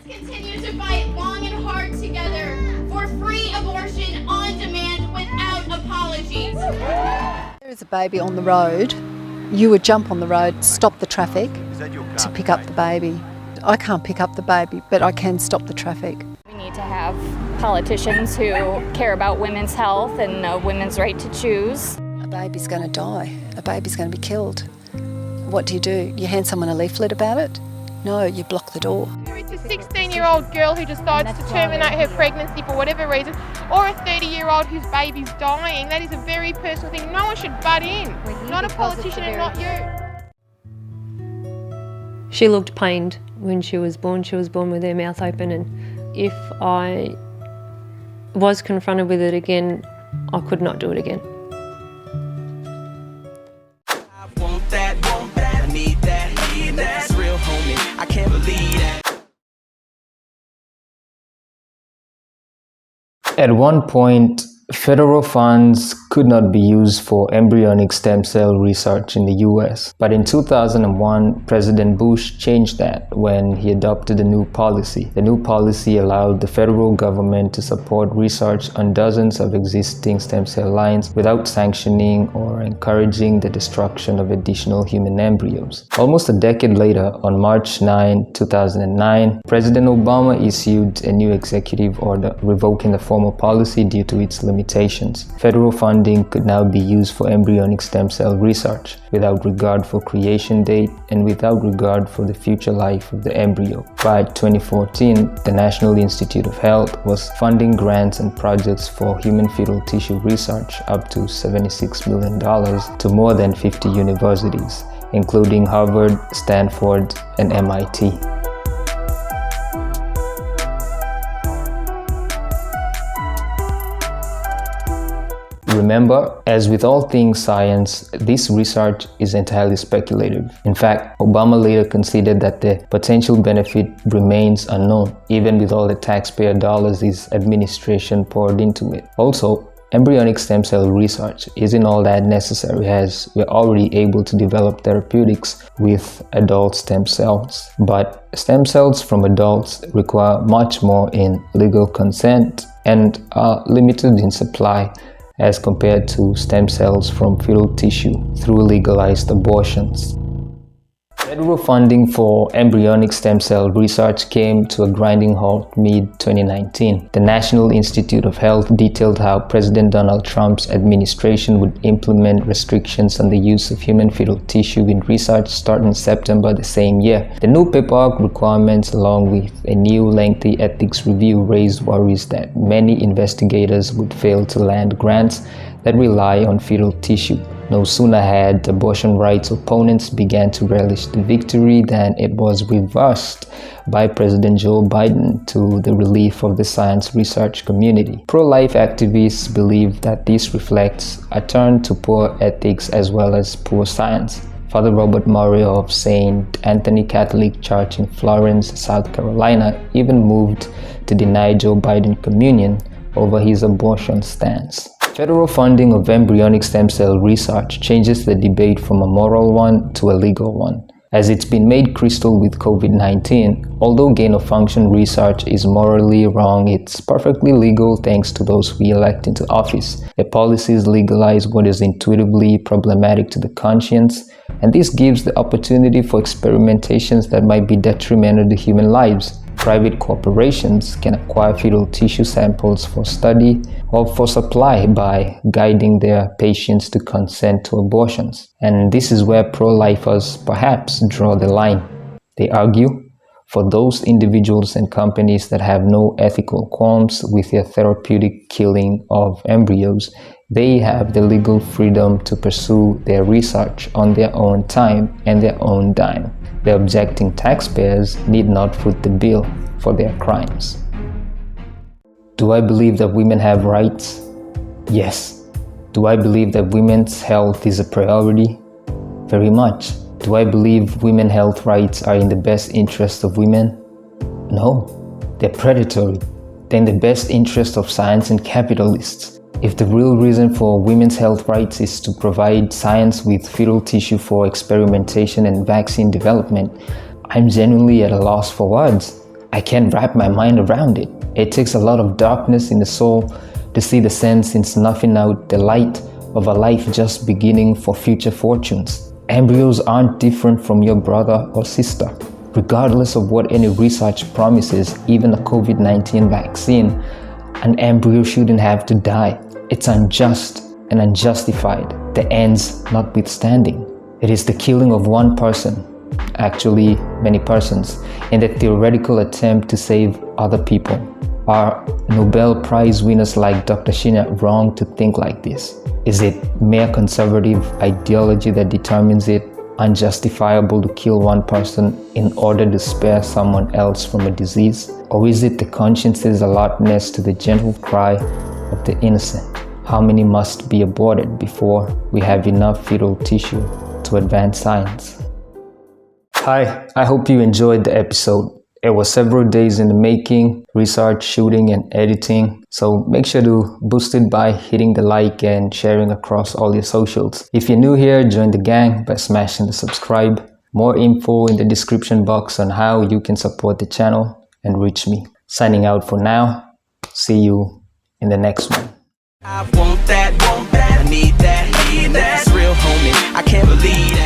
Continue to fight long and hard together for free abortion on demand without apologies. There is a baby on the road. You would jump on the road, stop the traffic to pick up the baby. I can't pick up the baby, but I can stop the traffic. We need to have politicians who care about women's health and women's right to choose. A baby's going to die. A baby's going to be killed. What do? You hand someone a leaflet about it? No, you block the door. It's a 16-year-old girl who decides to terminate her pregnancy for whatever reason, or a 30-year-old whose baby's dying. That is a very personal thing. No one should butt in. Not a politician and not you. She looked pained when she was born. She was born with her mouth open, and if I was confronted with it again, I could not do it again. I can't believe that. At one point, federal funds could not be used for embryonic stem cell research in the US. But in 2001, President Bush changed that when he adopted a new policy. The new policy allowed the federal government to support research on dozens of existing stem cell lines without sanctioning or encouraging the destruction of additional human embryos. Almost a decade later, on March 9, 2009, President Obama issued a new executive order revoking the former policy due to its limitations. Federal funding could now be used for embryonic stem cell research without regard for creation date and without regard for the future life of the embryo. By 2014, the National Institute of Health was funding grants and projects for human fetal tissue research up to $76 million to more than 50 universities, including Harvard, Stanford, and MIT. Remember, as with all things science, this research is entirely speculative. In fact, Obama later conceded that the potential benefit remains unknown, even with all the taxpayer dollars his administration poured into it. Also, embryonic stem cell research isn't all that necessary, as we're already able to develop therapeutics with adult stem cells. But stem cells from adults require much more in legal consent and are limited in supply as compared to stem cells from fetal tissue through legalized abortions. Federal funding for embryonic stem cell research came to a grinding halt mid-2019. The National Institute of Health detailed how President Donald Trump's administration would implement restrictions on the use of human fetal tissue in research starting September the same year. The new paperwork requirements, along with a new lengthy ethics review, raised worries that many investigators would fail to land grants that rely on fetal tissue. No sooner had abortion rights opponents began to relish the victory than it was reversed by President Joe Biden to the relief of the science research community. Pro-life activists believe that this reflects a turn to poor ethics as well as poor science. Father Robert Murray of St. Anthony Catholic Church in Florence, South Carolina, even moved to deny Joe Biden communion over his abortion stance. Federal funding of embryonic stem cell research changes the debate from a moral one to a legal one. As it's been made crystal with COVID-19, although gain-of-function research is morally wrong, it's perfectly legal thanks to those we elect into office. Their policies legalize what is intuitively problematic to the conscience, and this gives the opportunity for experimentations that might be detrimental to human lives. Private corporations can acquire fetal tissue samples for study or for supply by guiding their patients to consent to abortions. And this is where pro-lifers perhaps draw the line. They argue, for those individuals and companies that have no ethical qualms with their therapeutic killing of embryos, they have the legal freedom to pursue their research on their own time and their own dime. The objecting taxpayers need not foot the bill for their crimes. Do I believe that women have rights? Yes. Do I believe that women's health is a priority? Very much. Do I believe women's health rights are in the best interest of women? No. They're predatory. They're in the best interest of science and capitalists. If the real reason for women's health rights is to provide science with fetal tissue for experimentation and vaccine development, I'm genuinely at a loss for words. I can't wrap my mind around it. It takes a lot of darkness in the soul to see the sense in snuffing out the light of a life just beginning for future fortunes. Embryos aren't different from your brother or sister. Regardless of what any research promises, even a COVID-19 vaccine, an embryo shouldn't have to die. It's unjust and unjustified, the ends notwithstanding. It is the killing of one person, actually many persons, in the theoretical attempt to save other people. Are Nobel Prize winners like Dr. Sheena wrong to think like this? Is it mere conservative ideology that determines it unjustifiable to kill one person in order to spare someone else from a disease? Or is it the conscience's alertness to the gentle cry of the innocent? How many must be aborted before we have enough fetal tissue to advance science? Hi, I hope you enjoyed the episode. It was several days in the making, research, shooting, and editing. So make sure to boost it by hitting the like and sharing across all your socials. If you're new here, join the gang by smashing the subscribe. More info in the description box on how you can support the channel and reach me. Signing out for now. See you in the next one. I want that, I need that, that's real homie, I can't believe that.